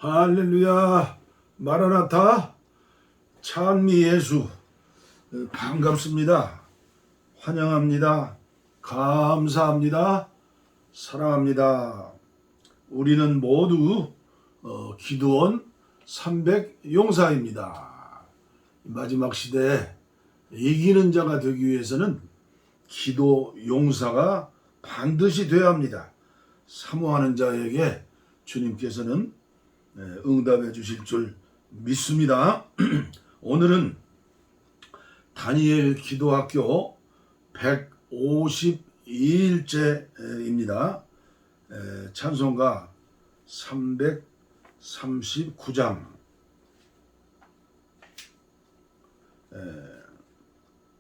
할렐루야, 마라나타, 찬미 예수, 반갑습니다. 환영합니다. 감사합니다. 사랑합니다. 우리는 모두 기도원 300용사입니다. 마지막 시대에 이기는 자가 되기 위해서는 기도 용사가 반드시 되어야 합니다. 사모하는 자에게 주님께서는 응답해 주실 줄 믿습니다. 오늘은 다니엘 기도학교 152일째입니다. 찬송가 339장,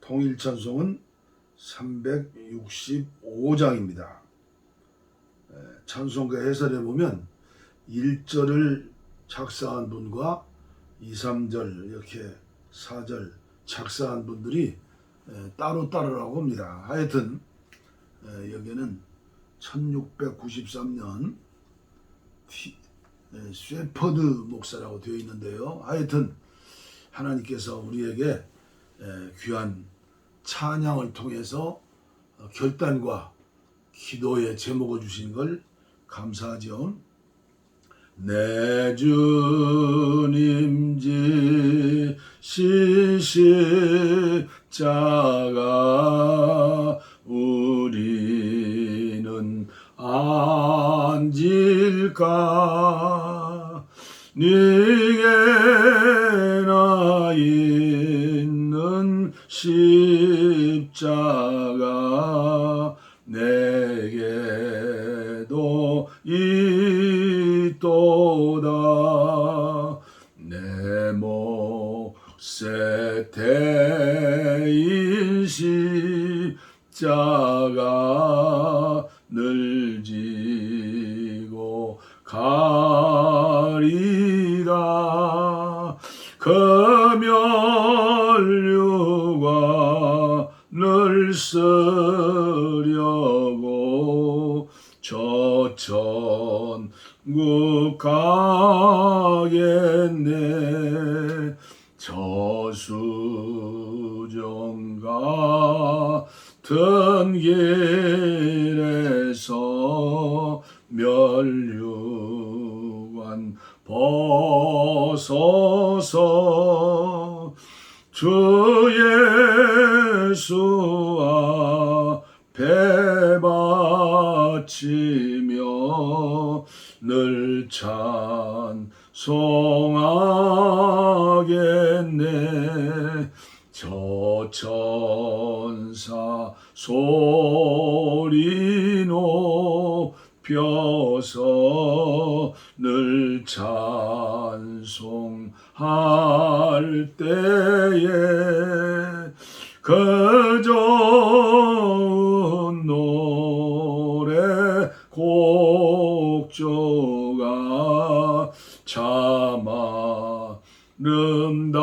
통일 찬송은 365장입니다. 찬송가 해설에 보면 1절을 작사한 분과 2, 3절 이렇게 4절 작사한 분들이 따로따로라고 합니다. 하여튼 여기는 1693년 쉐퍼드 목사라고 되어 있는데요. 하여튼 하나님께서 우리에게 귀한 찬양을 통해서 결단과 기도의 제목을 주신 걸 감사하죠. 내 주님 지신 십자가 우리는 안질까 네게나 있는 십자가 내게도 있도다. 내 몫에 대인 십자가 늘 지고 가리라. 금연류관을 쓰려고 저 천국 가겠네. 저수정 같은 길에서 멸류관 벗어서 주 예수 앞에 바치며 늘 찬송하겠네. 저 천사 소리 높여서 늘 찬송할 때에 그 좋은 노래 곡조가 참 아름답도다.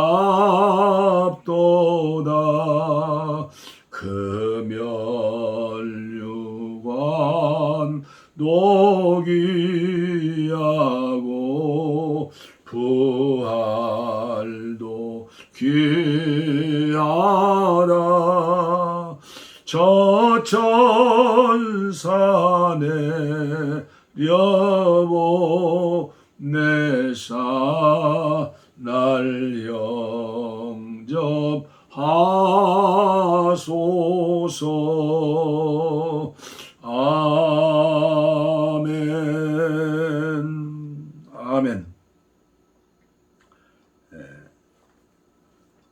금연류관 귀하고 부활도 귀하다. 저 천사 내려보내사 날 영접하소서. 아멘. 아멘.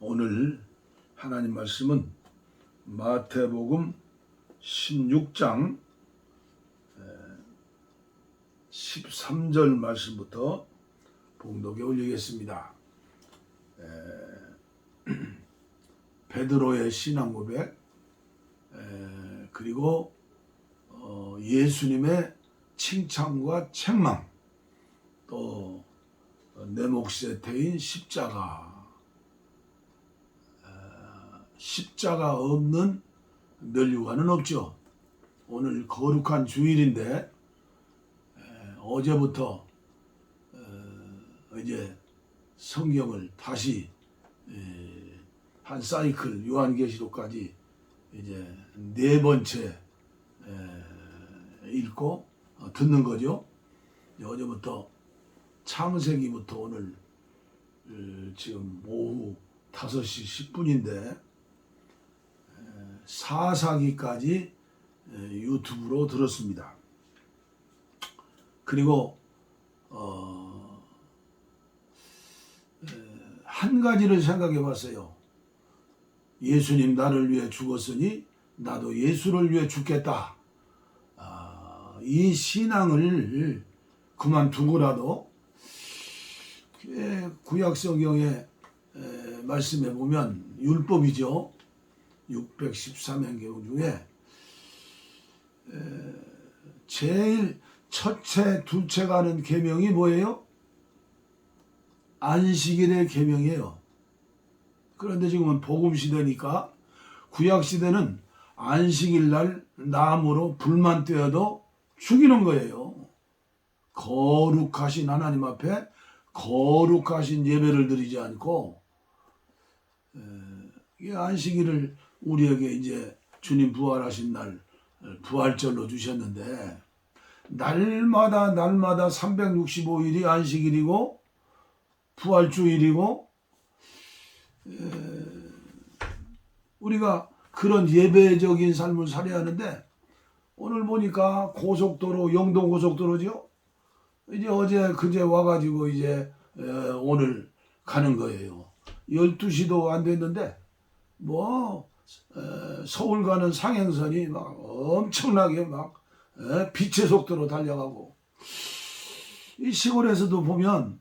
오늘 하나님 말씀은 마태복음 16장 13절 말씀부터 봉독에 올리겠습니다. 베드로의 신앙 고백, 그리고 예수님의 칭찬과 책망, 또 내 몫에 대인 십자가, 십자가 없는 멸류관은 없죠. 오늘 거룩한 주일인데 어제부터 이제 성경을 다시 한 사이클 요한계시록까지 이제 4번째 읽고 듣는 거죠. 어제부터 창세기부터 오늘 지금 오후 5시 10분인데 사사기까지 유튜브로 들었습니다. 그리고 한 가지를 생각해 봤어요. 예수님 나를 위해 죽었으니 나도 예수를 위해 죽겠다. 이 신앙을 그만두고라도 구약성경에 말씀해 보면 율법이죠. 613행경 중에 제일 첫째, 둘째가 하는 계명이 뭐예요? 안식일의 계명이에요. 그런데 지금은 복음 시대니까 구약 시대는 안식일 날 나무로 불만 떼어도 죽이는 거예요. 거룩하신 하나님 앞에 거룩하신 예배를 드리지 않고 이 안식일을 우리에게 이제 주님 부활하신 날 부활절로 주셨는데 날마다 365일이 안식일이고 부활주일이고 우리가 그런 예배적인 삶을 살아야 하는데 오늘 보니까 고속도로 영동고속도로죠. 이제 어제 그제 와가지고 이제 오늘 가는 거예요. 12시도 안 됐는데 뭐 서울 가는 상행선이 막 엄청나게 막 빛의 속도로 달려가고 이 시골에서도 보면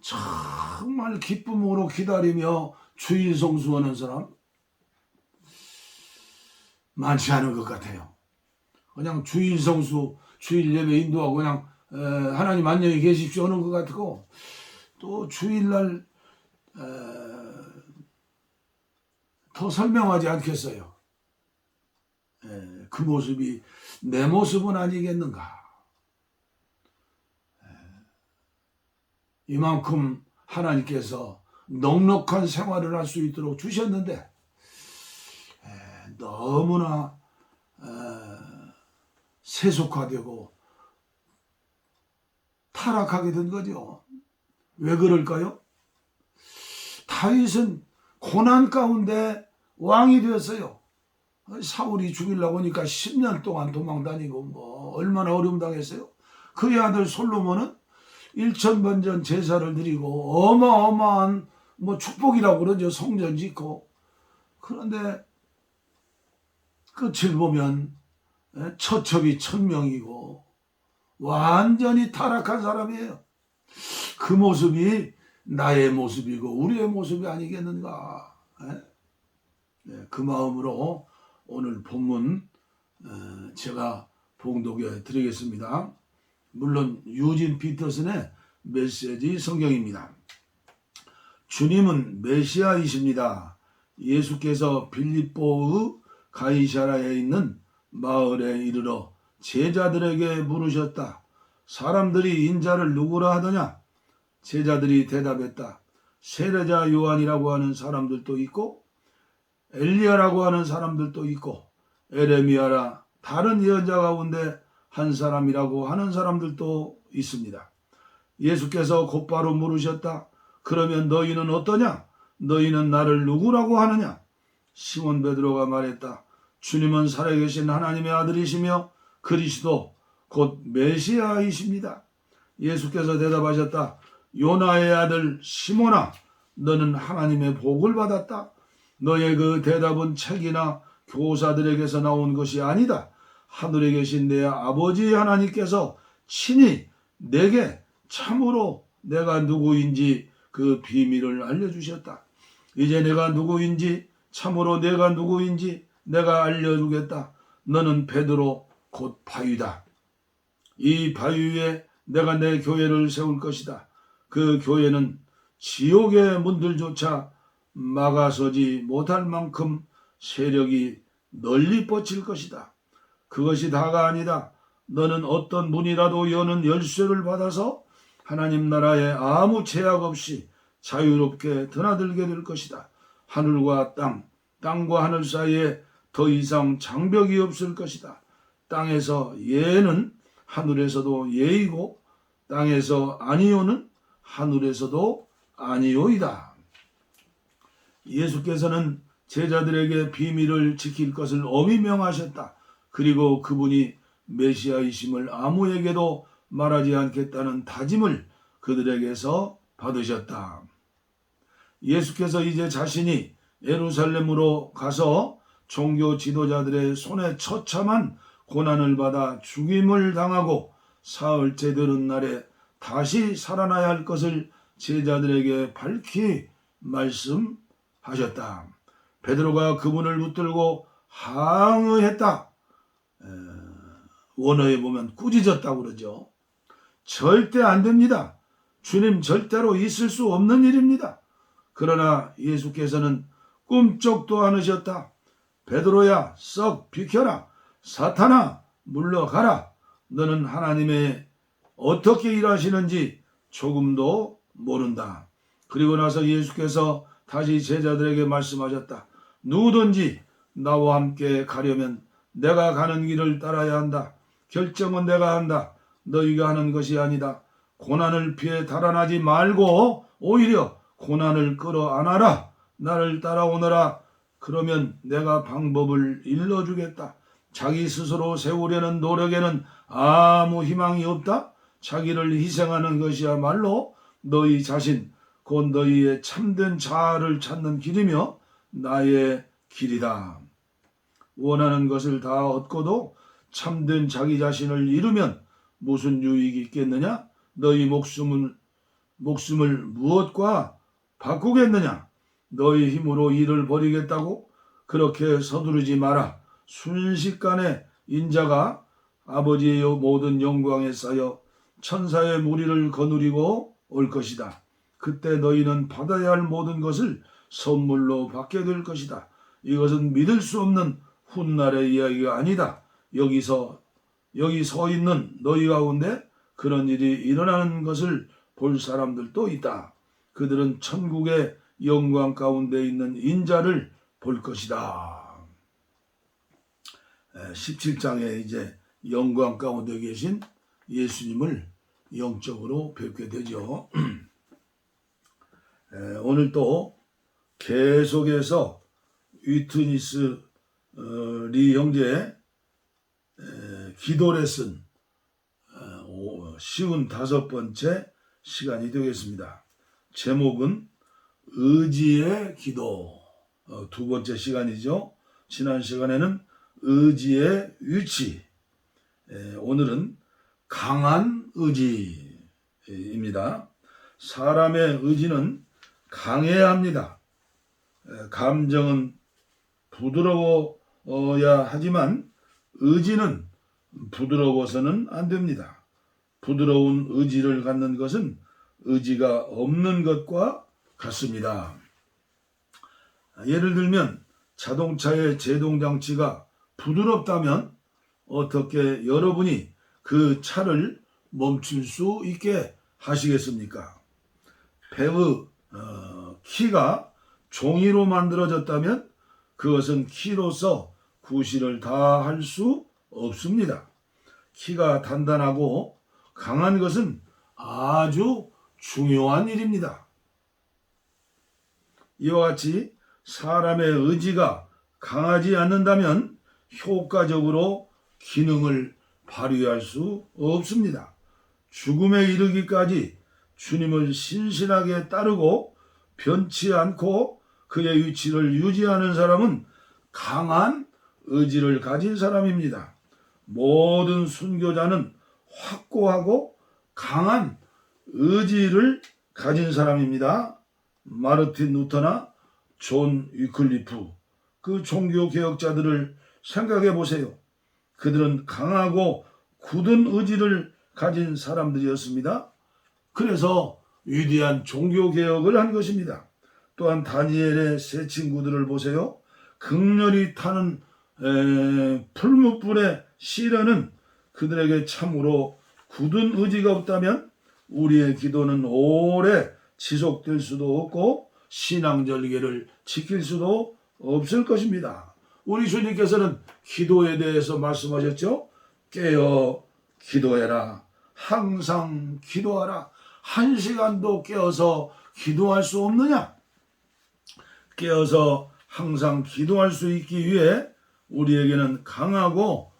정말 기쁨으로 기다리며 주일 성수하는 사람 많지 않은 것 같아요. 그냥 주일 성수, 주일 예배 인도하고 그냥 하나님 안녕히 계십시오 하는 것 같고 또 주일날 더 설명하지 않겠어요. 그 모습이 내 모습은 아니겠는가. 이만큼 하나님께서 넉넉한 생활을 할 수 있도록 주셨는데 너무나 세속화되고 타락하게 된 거죠. 왜 그럴까요? 다윗은 고난 가운데 왕이 되었어요. 사울이 죽이려고 하니까 10년 동안 도망다니고 뭐 얼마나 어려움 당했어요. 그의 아들 솔로몬은 1000번전 제사를 드리고 어마어마한 뭐 축복이라고 그러죠. 성전 짓고. 그런데 끝을 보면 처첩이 1000명이고 완전히 타락한 사람이에요. 그 모습이 나의 모습이고 우리의 모습이 아니겠는가. 그 마음으로 오늘 본문 제가 봉독해 드리겠습니다. 물론 유진 피터슨의 메시지 성경입니다. 주님은 메시아이십니다. 예수께서 빌립보의 가이사라에 있는 마을에 이르러 제자들에게 물으셨다. 사람들이 인자를 누구라 하더냐? 제자들이 대답했다. 세례자 요한이라고 하는 사람들도 있고 엘리야라고 하는 사람들도 있고 에레미야라 다른 예언자 가운데 한 사람이라고 하는 사람들도 있습니다. 예수께서 곧바로 물으셨다. 그러면 너희는 어떠냐? 너희는 나를 누구라고 하느냐? 시몬 베드로가 말했다. 주님은 살아계신 하나님의 아들이시며 그리스도 곧 메시아이십니다. 예수께서 대답하셨다. 요나의 아들 시몬아, 너는 하나님의 복을 받았다. 너의 그 대답은 책이나 교사들에게서 나온 것이 아니다. 하늘에 계신 내 아버지 하나님께서 친히 내게 참으로 내가 누구인지 그 비밀을 알려주셨다. 이제 내가 누구인지 참으로 내가 누구인지 내가 알려주겠다. 너는 베드로 곧 바위다. 이 바위 위에 내가 내 교회를 세울 것이다. 그 교회는 지옥의 문들조차 막아서지 못할 만큼 세력이 널리 뻗칠 것이다. 그것이 다가 아니다. 너는 어떤 문이라도 여는 열쇠를 받아서 하나님 나라에 아무 제약 없이 자유롭게 드나들게 될 것이다. 하늘과 땅, 땅과 하늘 사이에 더 이상 장벽이 없을 것이다. 땅에서 예는 하늘에서도 예이고 땅에서 아니오는 하늘에서도 아니오이다. 예수께서는 제자들에게 비밀을 지킬 것을 엄히 명하셨다. 그리고 그분이 메시아이심을 아무에게도 말하지 않겠다는 다짐을 그들에게서 받으셨다. 예수께서 이제 자신이 예루살렘으로 가서 종교 지도자들의 손에 처참한 고난을 받아 죽임을 당하고 사흘째 되는 날에 다시 살아나야 할 것을 제자들에게 밝히 말씀하셨다. 베드로가 그분을 붙들고 항의했다. 원어에 보면 꾸짖었다고 그러죠. 절대 안 됩니다. 주님 절대로 있을 수 없는 일입니다. 그러나 예수께서는 꿈쩍도 않으셨다. 베드로야, 썩 비켜라. 사탄아, 물러가라. 너는 하나님의 어떻게 일하시는지 조금도 모른다. 그리고 나서 예수께서 다시 제자들에게 말씀하셨다. 누구든지 나와 함께 가려면 내가 가는 길을 따라야 한다. 결정은 내가 한다. 너희가 하는 것이 아니다. 고난을 피해 달아나지 말고 오히려 고난을 끌어안아라. 나를 따라오너라. 그러면 내가 방법을 일러주겠다. 자기 스스로 세우려는 노력에는 아무 희망이 없다. 자기를 희생하는 것이야말로 너희 자신, 곧 너희의 참된 자아를 찾는 길이며 나의 길이다. 원하는 것을 다 얻고도 참된 자기 자신을 잃으면 무슨 유익이 있겠느냐? 너희 목숨을 무엇과 바꾸겠느냐? 너희 힘으로 일을 벌이겠다고? 그렇게 서두르지 마라. 순식간에 인자가 아버지의 모든 영광에 쌓여 천사의 무리를 거느리고 올 것이다. 그때 너희는 받아야 할 모든 것을 선물로 받게 될 것이다. 이것은 믿을 수 없는 훗날의 이야기가 아니다. 여기 서 있는 너희 가운데 그런 일이 일어나는 것을 볼 사람들도 있다. 그들은 천국의 영광 가운데 있는 인자를 볼 것이다. 17장에 이제 영광 가운데 계신 예수님을 영적으로 뵙게 되죠. 오늘 또 계속해서 위트니스 리 형제의 기도 레슨 55번째 시간이 되겠습니다. 제목은 의지의 기도, 두 번째 시간이죠. 지난 시간에는 의지의 위치, 오늘은 강한 의지입니다. 사람의 의지는 강해야 합니다. 감정은 부드러워야 하지만 의지는 부드러워서는 안 됩니다. 부드러운 의지를 갖는 것은 의지가 없는 것과 같습니다. 예를 들면 자동차의 제동장치가 부드럽다면 어떻게 여러분이 그 차를 멈출 수 있게 하시겠습니까? 배의 키가 종이로 만들어졌다면 그것은 키로서 구실을 다 할 수 없습니다. 키가 단단하고 강한 것은 아주 중요한 일입니다. 이와 같이 사람의 의지가 강하지 않는다면 효과적으로 기능을 발휘할 수 없습니다. 죽음에 이르기까지 주님을 신실하게 따르고 변치 않고 그의 위치를 유지하는 사람은 강한 의지를 가진 사람입니다. 모든 순교자는 확고하고 강한 의지를 가진 사람입니다. 마르틴 루터나 존 위클리프, 그 종교 개혁자들을 생각해 보세요. 그들은 강하고 굳은 의지를 가진 사람들이었습니다. 그래서 위대한 종교 개혁을 한 것입니다. 또한 다니엘의 세 친구들을 보세요. 극렬히 타는 풀무불의 시련은 그들에게 참으로 굳은 의지가 없다면 우리의 기도는 오래 지속될 수도 없고 신앙절개를 지킬 수도 없을 것입니다. 우리 주님께서는 기도에 대해서 말씀하셨죠. 깨어 기도해라. 항상 기도하라. 한 시간도 깨어서 기도할 수 없느냐? 깨어서 항상 기도할 수 있기 위해 우리에게는 강하고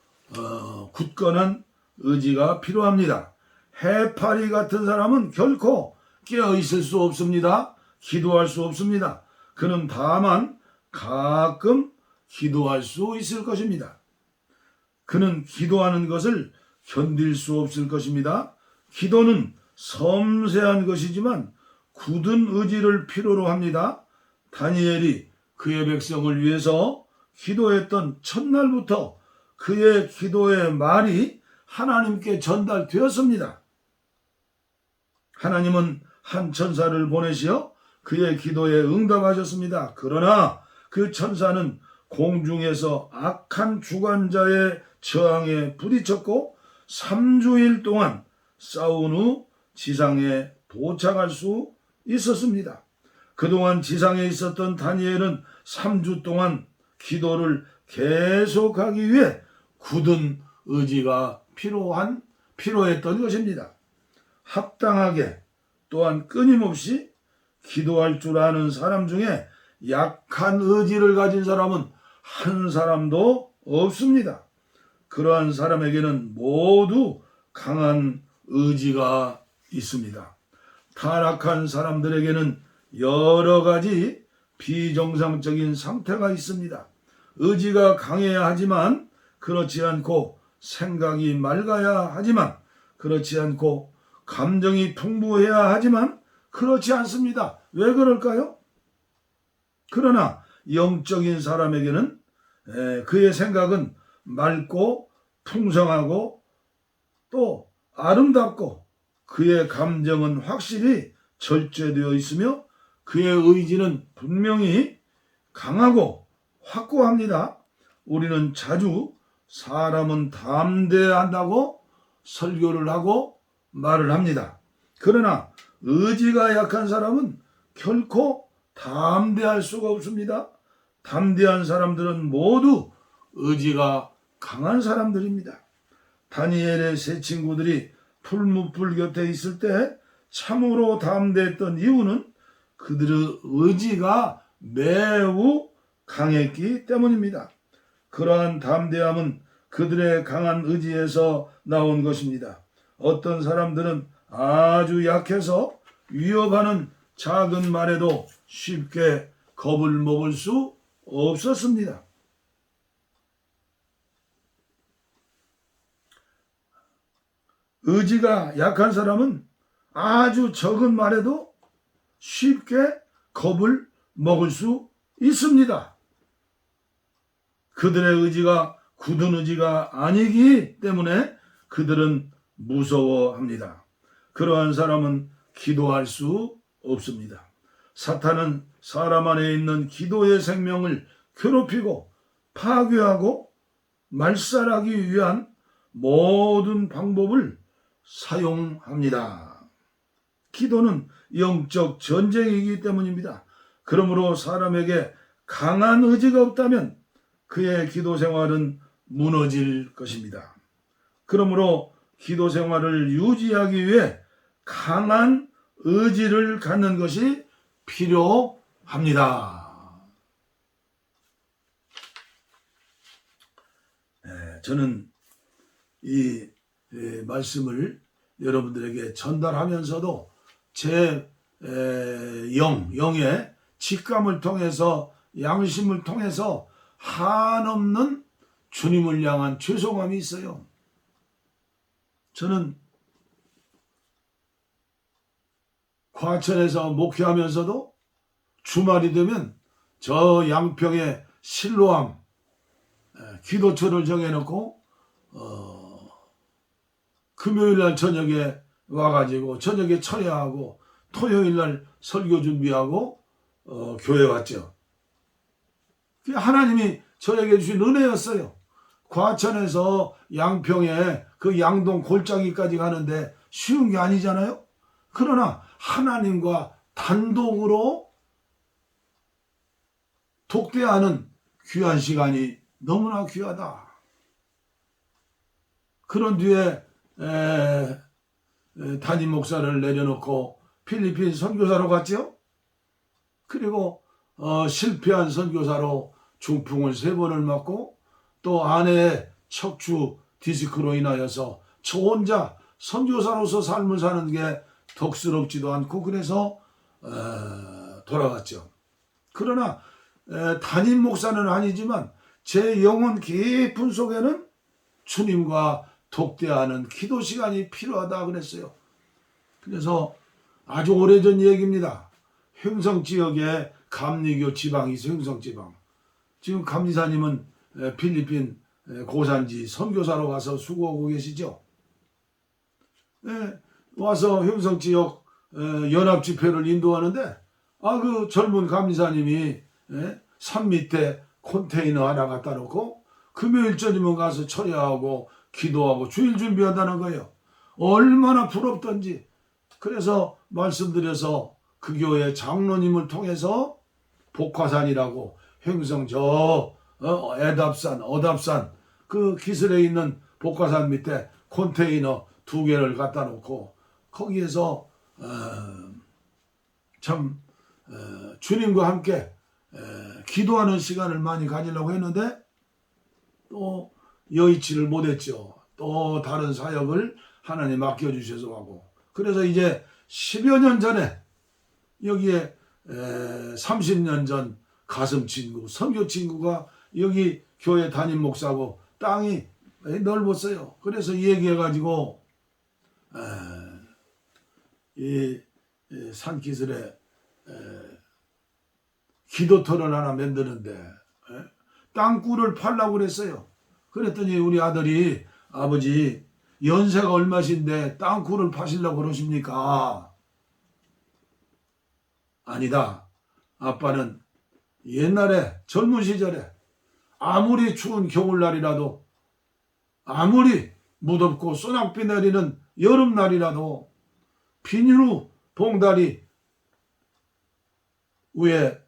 굳건한 의지가 필요합니다. 해파리 같은 사람은 결코 깨어 있을 수 없습니다. 기도할 수 없습니다. 그는 다만 가끔 기도할 수 있을 것입니다. 그는 기도하는 것을 견딜 수 없을 것입니다. 기도는 섬세한 것이지만 굳은 의지를 필요로 합니다. 다니엘이 그의 백성을 위해서 기도했던 첫날부터 그의 기도의 말이 하나님께 전달되었습니다. 하나님은 한 천사를 보내시어 그의 기도에 응답하셨습니다. 그러나 그 천사는 공중에서 악한 주관자의 저항에 부딪혔고 3주일 동안 싸운 후 지상에 도착할 수 있었습니다. 그동안 지상에 있었던 다니엘은 3주 동안 기도를 계속하기 위해 굳은 의지가 필요했던 것입니다. 합당하게 또한 끊임없이 기도할 줄 아는 사람 중에 약한 의지를 가진 사람은 한 사람도 없습니다. 그러한 사람에게는 모두 강한 의지가 있습니다. 타락한 사람들에게는 여러 가지 비정상적인 상태가 있습니다. 의지가 강해야 하지만 그렇지 않고 생각이 맑아야 하지만 그렇지 않고 감정이 풍부해야 하지만 그렇지 않습니다. 왜 그럴까요? 그러나 영적인 사람에게는 그의 생각은 맑고 풍성하고 또 아름답고 그의 감정은 확실히 절제되어 있으며 그의 의지는 분명히 강하고 확고합니다. 우리는 자주 사람은 담대한다고 설교를 하고 말을 합니다. 그러나 의지가 약한 사람은 결코 담대할 수가 없습니다. 담대한 사람들은 모두 의지가 강한 사람들입니다. 다니엘의 세 친구들이 풀무불 곁에 있을 때 참으로 담대했던 이유는 그들의 의지가 매우 강했기 때문입니다. 그러한 담대함은 그들의 강한 의지에서 나온 것입니다. 어떤 사람들은 아주 약해서 위협하는 작은 말에도 쉽게 겁을 먹을 수 없었습니다. 의지가 약한 사람은 아주 적은 말에도 쉽게 겁을 먹을 수 있습니다. 그들의 의지가 굳은 의지가 아니기 때문에 그들은 무서워합니다. 그러한 사람은 기도할 수 없습니다. 사탄은 사람 안에 있는 기도의 생명을 괴롭히고 파괴하고 말살하기 위한 모든 방법을 사용합니다. 기도는 영적 전쟁이기 때문입니다. 그러므로 사람에게 강한 의지가 없다면 그의 기도 생활은 무너질 것입니다. 그러므로 기도 생활을 유지하기 위해 강한 의지를 갖는 것이 필요합니다. 저는 이 말씀을 여러분들에게 전달하면서도 제 영의 직감을 통해서 양심을 통해서 한없는 주님을 향한 죄송함이 있어요. 저는 과천에서 목회하면서도 주말이 되면 저 양평에 실로암 기도처를 정해놓고 금요일날 저녁에 와가지고 저녁에 철야하고 토요일날 설교 준비하고 교회 왔죠. 하나님이 저에게 주신 은혜였어요. 과천에서 양평에 그 양동 골짜기까지 가는데 쉬운 게 아니잖아요. 그러나 하나님과 단독으로 독대하는 귀한 시간이 너무나 귀하다. 그런 뒤에 담임 목사를 내려놓고 필리핀 선교사로 갔죠. 그리고 실패한 선교사로 중풍을 3번을 맞고 또 아내의 척추 디스크로 인하여서 저 혼자 선교사로서 삶을 사는 게 덕스럽지도 않고 그래서 돌아갔죠. 그러나 담임 목사는 아니지만 제 영혼 깊은 속에는 주님과 독대하는 기도 시간이 필요하다 그랬어요. 그래서 아주 오래전 얘기입니다. 횡성지역에 감리교 지방이 있어요. 횡성지방. 지금 감리사님은 필리핀 고산지 선교사로 가서 수고하고 계시죠. 와서 횡성지역 연합집회를 인도하는데 그 젊은 감리사님이 산 밑에 컨테이너 하나 갖다 놓고 금요일 전이면 가서 철야하고 기도하고 주일 준비한다는 거예요. 얼마나 부럽던지. 그래서 말씀드려서 그 교회 장로님을 통해서 복화산이라고 횡성 애답산, 어답산 그 기슬에 있는 복화산 밑에 컨테이너 2개를 갖다 놓고 거기에서 주님과 함께 기도하는 시간을 많이 가지려고 했는데 또 여의치를 못했죠. 또 다른 사역을 하나님 맡겨주셔서 하고 그래서 이제 10여 년 전에 여기에 30년 전 가슴 친구, 선교 친구가 여기 교회 담임 목사고 땅이 넓었어요. 그래서 얘기해가지고 이 산기슬에 기도 토론 하나 만드는데 땅굴을 팔라고 그랬어요. 그랬더니 우리 아들이 아버지 연세가 얼마신데 땅굴을 파시려고 그러십니까? 아니다. 아빠는 옛날에 젊은 시절에 아무리 추운 겨울날이라도 아무리 무덥고 소낙비 내리는 여름날이라도 비닐로 봉다리 위에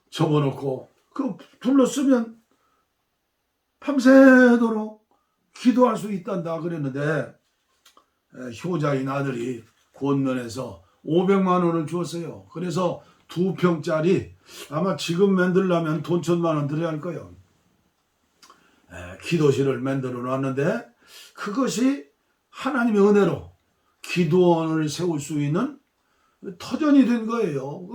접어놓고 그 둘러쓰면 밤새도록 기도할 수 있단다 그랬는데 효자인 아들이 권면에서 500만 원을 주었어요. 그래서 2평짜리 아마 지금 만들려면 돈 1,000만 원 들여야 할 거예요. 기도실을 만들어 놨는데 그것이 하나님의 은혜로 기도원을 세울 수 있는 터전이 된 거예요.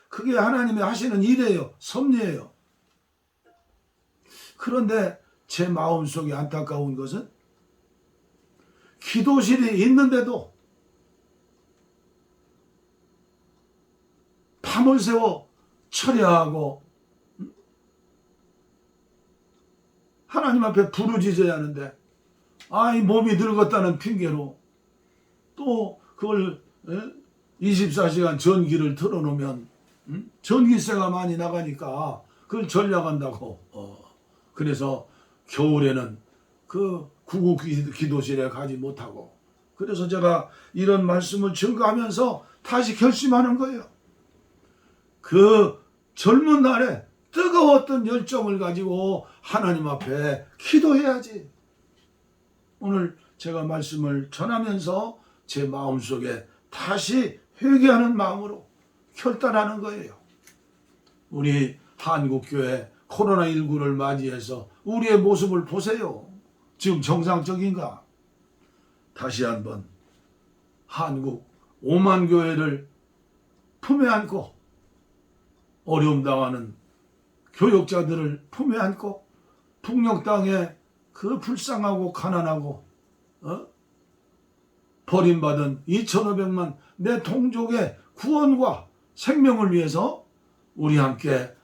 그게 하나님이 하시는 일이에요. 섭리예요. 그런데 제 마음속에 안타까운 것은 기도실이 있는데도 밤을 새워 철야하고 하나님 앞에 부르짖어야 하는데 이 몸이 늙었다는 핑계로 또 그걸 24시간 전기를 틀어놓으면 전기세가 많이 나가니까 그걸 전략한다고 그래서 겨울에는 그 구국 기도실에 가지 못하고 그래서 제가 이런 말씀을 증거하면서 다시 결심하는 거예요. 그 젊은 날에 뜨거웠던 열정을 가지고 하나님 앞에 기도해야지. 오늘 제가 말씀을 전하면서 제 마음속에 다시 회개하는 마음으로 결단하는 거예요. 우리 한국교회 코로나19를 맞이해서 우리의 모습을 보세요. 지금 정상적인가? 다시 한번 한국 5만 교회를 품에 안고 어려움 당하는 교역자들을 품에 안고 북녘 땅에 그 불쌍하고 가난하고 버림받은 2,500만 내 동족의 구원과 생명을 위해서 우리 함께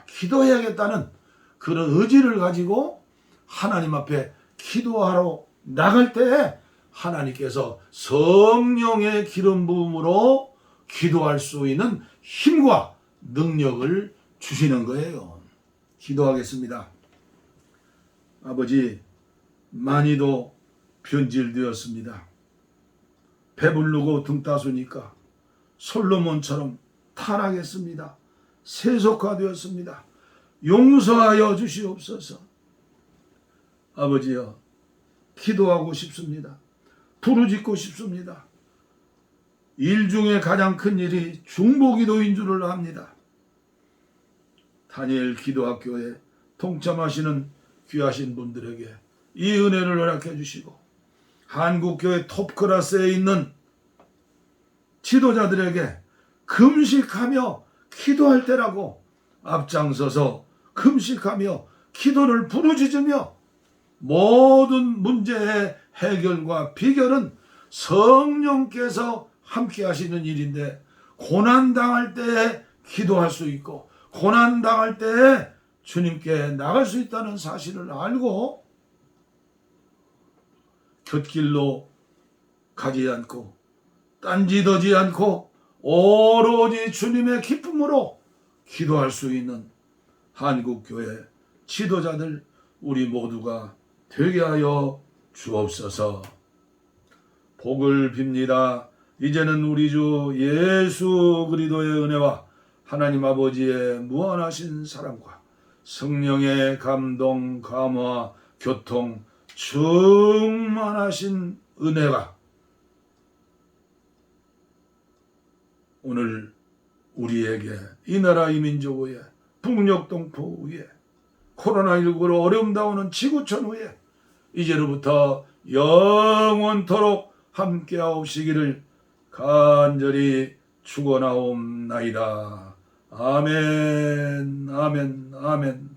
기도해야겠다는 그런 의지를 가지고 하나님 앞에 기도하러 나갈 때에 하나님께서 성령의 기름 부음으로 기도할 수 있는 힘과 능력을 주시는 거예요. 기도하겠습니다. 아버지, 많이도 변질되었습니다. 배부르고 등 따수니까 솔로몬처럼 타락했습니다. 세속화되었습니다. 용서하여 주시옵소서. 아버지여, 기도하고 싶습니다. 부르짖고 싶습니다. 일 중에 가장 큰 일이 중보기도인 줄을 압니다. 다니엘 기도학교에 동참하시는 귀하신 분들에게 이 은혜를 허락해 주시고, 한국교회 톱클래스에 있는 지도자들에게 금식하며 기도할 때라고 앞장서서 금식하며 기도를 부르짖으며, 모든 문제의 해결과 비결은 성령께서 함께 하시는 일인데, 고난당할 때에 기도할 수 있고 고난당할 때에 주님께 나갈 수 있다는 사실을 알고 곁길로 가지 않고 딴짓하지 않고 오로지 주님의 기쁨으로 기도할 수 있는 한국교회 지도자들 우리 모두가 되게 하여 주옵소서. 복을 빕니다. 이제는 우리 주 예수 그리스도의 은혜와 하나님 아버지의 무한하신 사랑과 성령의 감동, 감화, 교통, 충만하신 은혜가 오늘 우리에게 이 나라 이 민족 위에, 북녘 동포 위에, 코로나19로 어려움 당하는 지구촌 위에 이제로부터 영원토록 함께하옵시기를 간절히 축원하옵나이다. 아멘, 아멘, 아멘.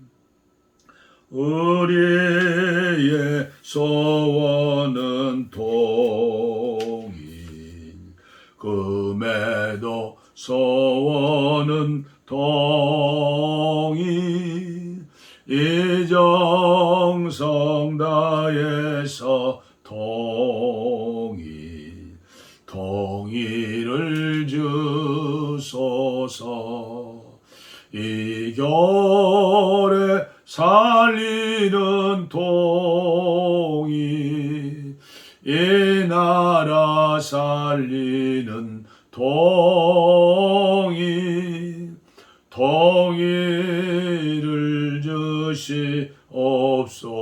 우리의 소원은 동일, 금에도 소원은 동일, 이정성 다해서 동일, 동일을 주소서. 이 겨울에 살리는 동일, 이 나라 살리는 동일, 동일을 주시옵소서.